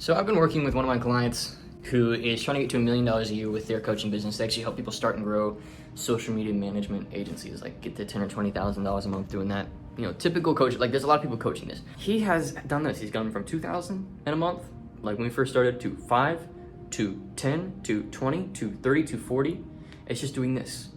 So I've been working with one of my clients who is trying to get to $1 million a year with their coaching business to actually help people start and grow social media management agencies, like get to $10,000 or $20,000 a month doing that. You know, typical coach, like there's a lot of people coaching this. He has done this. He's gone from 2,000 in a month, like when we first started, to 5, to 10, to 20, to 30, to 40. It's just doing this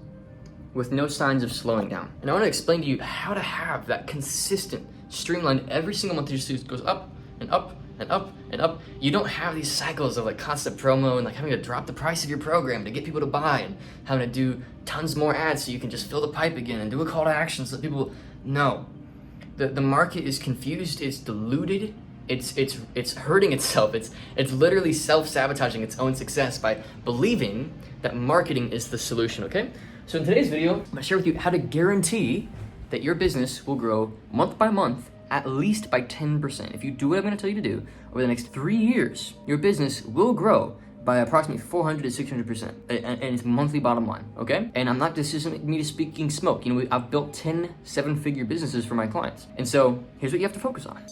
with no signs of slowing down. And I want to explain to you how to have that consistent, streamlined every single month. It just goes up and up and up and up. You don't have these cycles of like constant promo and like having to drop the price of your program to get people to buy and having to do tons more ads so you can just fill the pipe again and do a call to action so that people know. The market is confused, it's diluted, it's hurting itself. It's literally self-sabotaging its own success by believing that marketing is the solution, okay? So in today's video, I'm gonna share with you how to guarantee that your business will grow month by month at least by 10%. If you do what I'm gonna tell you to do, over the next 3 years, your business will grow by approximately 400 to 600%, and it's monthly bottom line, okay? And I'm not, this isn't me just speaking smoke. You know, I've built 10 seven-figure businesses for my clients. And so here's what you have to focus on.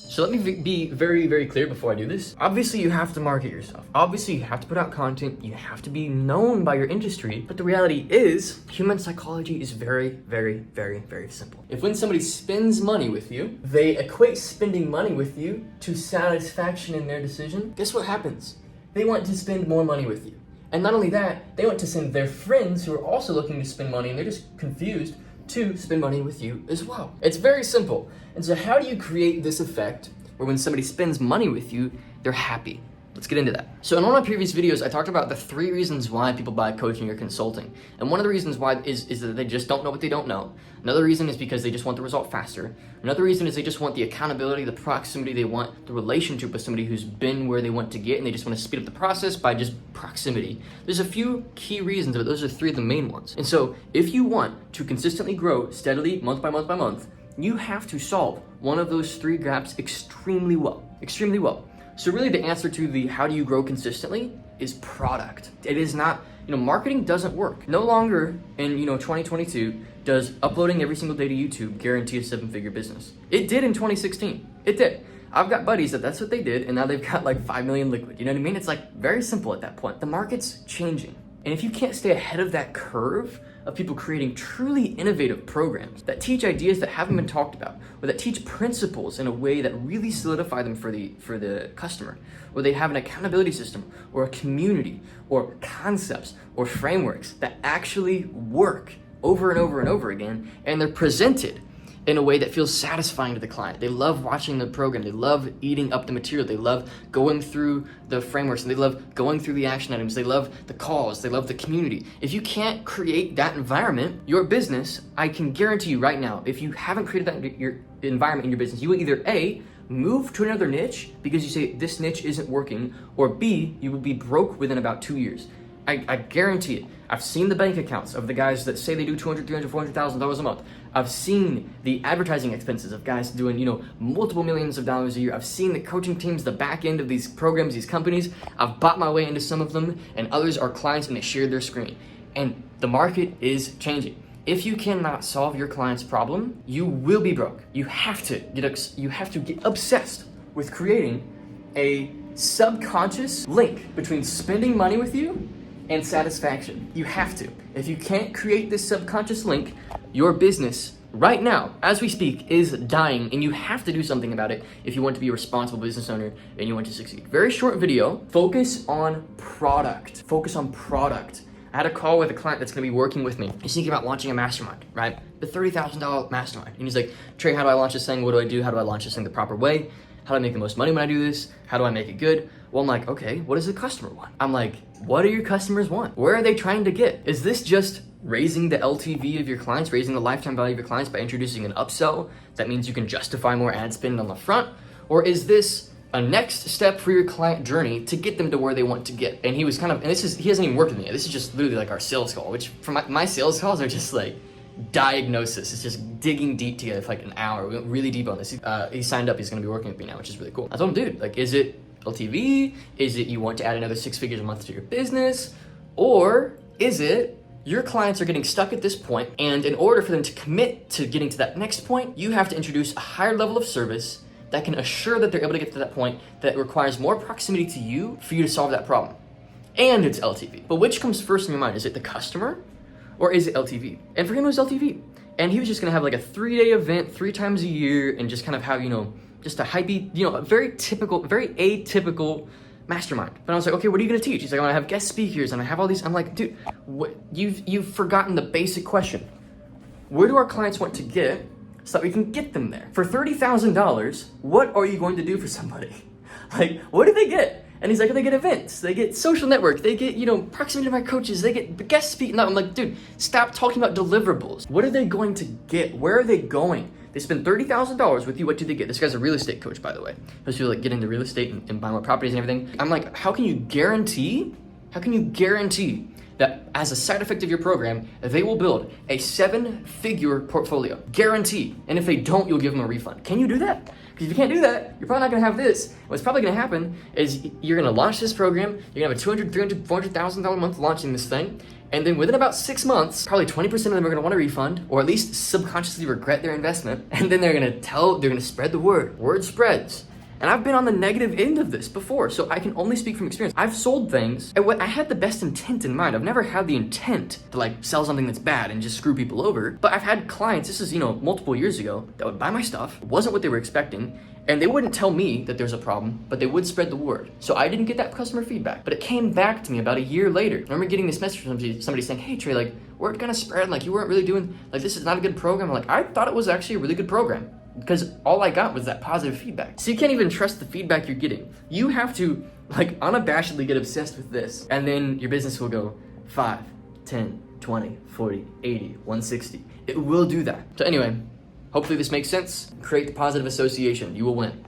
So let me be very, very clear before I do this. Obviously, you have to market yourself. Obviously, you have to put out content. You have to be known by your industry. But the reality is, human psychology is very, very, very, very simple. If when somebody spends money with you, they equate spending money with you to satisfaction in their decision, guess what happens? They want to spend more money with you. And not only that, they want to send their friends who are also looking to spend money and they're just confused to spend money with you as well. It's very simple. And so how do you create this effect where when somebody spends money with you, they're happy? Let's get into that. So in one of my previous videos, I talked about the 3 reasons why people buy coaching or consulting. And one of the reasons why is that they just don't know what they don't know. Another reason is because they just want the result faster. Another reason is they just want the accountability, the proximity, they want the relationship with somebody who's been where they want to get, and they just want to speed up the process by just proximity. There's a few key reasons, but those are 3 of the main ones. And so if you want to consistently grow steadily, month by month by month, you have to solve one of those 3 gaps extremely well. So really the answer to the how do you grow consistently is product. It is not, marketing doesn't work. No longer in, 2022 does uploading every single day to YouTube guarantee a 7-figure business. It did in 2016. It did. I've got buddies that's what they did, and now they've got like 5 million liquid. You know what I mean? It's like very simple at that point. The market's changing. And if you can't stay ahead of that curve of people creating truly innovative programs that teach ideas that haven't been talked about, or that teach principles in a way that really solidify them for the customer, or they have an accountability system, or a community, or concepts, or frameworks that actually work over and over and over again, and they're presented in a way that feels satisfying to the client. They love watching the program. They love eating up the material. They love going through the frameworks, and they love going through the action items. They love the calls. They love the community. If you can't create that environment, your business, I can guarantee you right now, if you haven't created that your environment in your business, you will either A, move to another niche because you say this niche isn't working, or B, you will be broke within about 2 years. I guarantee it. I've seen the bank accounts of the guys that say they do $200,000, $300,000, $400,000 a month. I've seen the advertising expenses of guys doing, multiple millions of dollars a year. I've seen the coaching teams, the back end of these programs, these companies. I've bought my way into some of them, and others are clients, and they shared their screen. And the market is changing. If you cannot solve your client's problem, you will be broke. You have to get obsessed with creating a subconscious link between spending money with you and satisfaction. You have to. If you can't create this subconscious link, your business right now, as we speak, is dying, and you have to do something about it if you want to be a responsible business owner and you want to succeed. Very short video. Focus on product. Focus on product. I had a call with a client that's gonna be working with me. He's thinking about launching a mastermind, right? The $30,000 mastermind. And he's like, Trey, how do I launch this thing? What do I do? How do I launch this thing the proper way? How do I make the most money when I do this? How do I make it good? Well, I'm like, okay, what does the customer want? I'm like, what do your customers want? Where are they trying to get? Is this just raising the LTV of your clients, raising the lifetime value of your clients by introducing an upsell? That means you can justify more ad spend on the front? Or is this a next step for your client journey to get them to where they want to get? And he was he hasn't even worked with me. This is just literally like our sales call, which for my sales calls are just like diagnosis. It's just digging deep together for like an hour. We went really deep on this. He signed up. He's going to be working with me now, which is really cool. I told him, dude, like, is it LTV? Is it you want to add another 6 figures a month to your business? Or is it your clients are getting stuck at this point, and in order for them to commit to getting to that next point, you have to introduce a higher level of service that can assure that they're able to get to that point that requires more proximity to you for you to solve that problem. And it's LTV. But which comes first in your mind? Is it the customer or is it LTV? And for him, it was LTV. And he was just gonna have like a 3-day event 3 times a year and just kind of have, just a hypey, a very typical, very atypical mastermind. But I was like, okay, what are you gonna teach? He's like, I'm gonna have guest speakers and I have all these. I'm like, dude, what, you've forgotten the basic question. Where do our clients want to get so that we can get them there? For $30,000, what are you going to do for somebody? Like, what do they get? And he's like, they get events, they get social network, they get, proximity to my coaches, they get guest speaking. I'm like, dude, stop talking about deliverables. What are they going to get? Where are they going? They spend $30,000 with you. What do they get? This guy's a real estate coach, by the way. Those people like get into real estate and buy more properties and everything. I'm like, how can you guarantee that as a side effect of your program, they will build a 7-figure portfolio? Guarantee. And if they don't, you'll give them a refund. Can you do that? Because if you can't do that, you're probably not gonna have this. What's probably gonna happen is you're gonna launch this program, you're gonna have a $200,000, $300,000, $400,000 a month launching this thing, and then within about 6 months, probably 20% of them are gonna want a refund, or at least subconsciously regret their investment, and then they're gonna spread the word. Word spreads. And I've been on the negative end of this before, so I can only speak from experience. I've sold things, and I had the best intent in mind. I've never had the intent to like sell something that's bad and just screw people over. But I've had clients, this is, multiple years ago, that would buy my stuff, wasn't what they were expecting, and they wouldn't tell me that there's a problem, but they would spread the word. So I didn't get that customer feedback, but it came back to me about a year later. I remember getting this message from somebody saying, hey Trey, like, word kind of spread, like you weren't really doing, like this is not a good program. I'm like, I thought it was actually a really good program, because all I got was that positive feedback. So you can't even trust the feedback you're getting. You have to like unabashedly get obsessed with this, and then your business will go 5, 10, 20, 40, 80, 160. It will do that. So anyway, hopefully this makes sense. Create the positive association. You will win.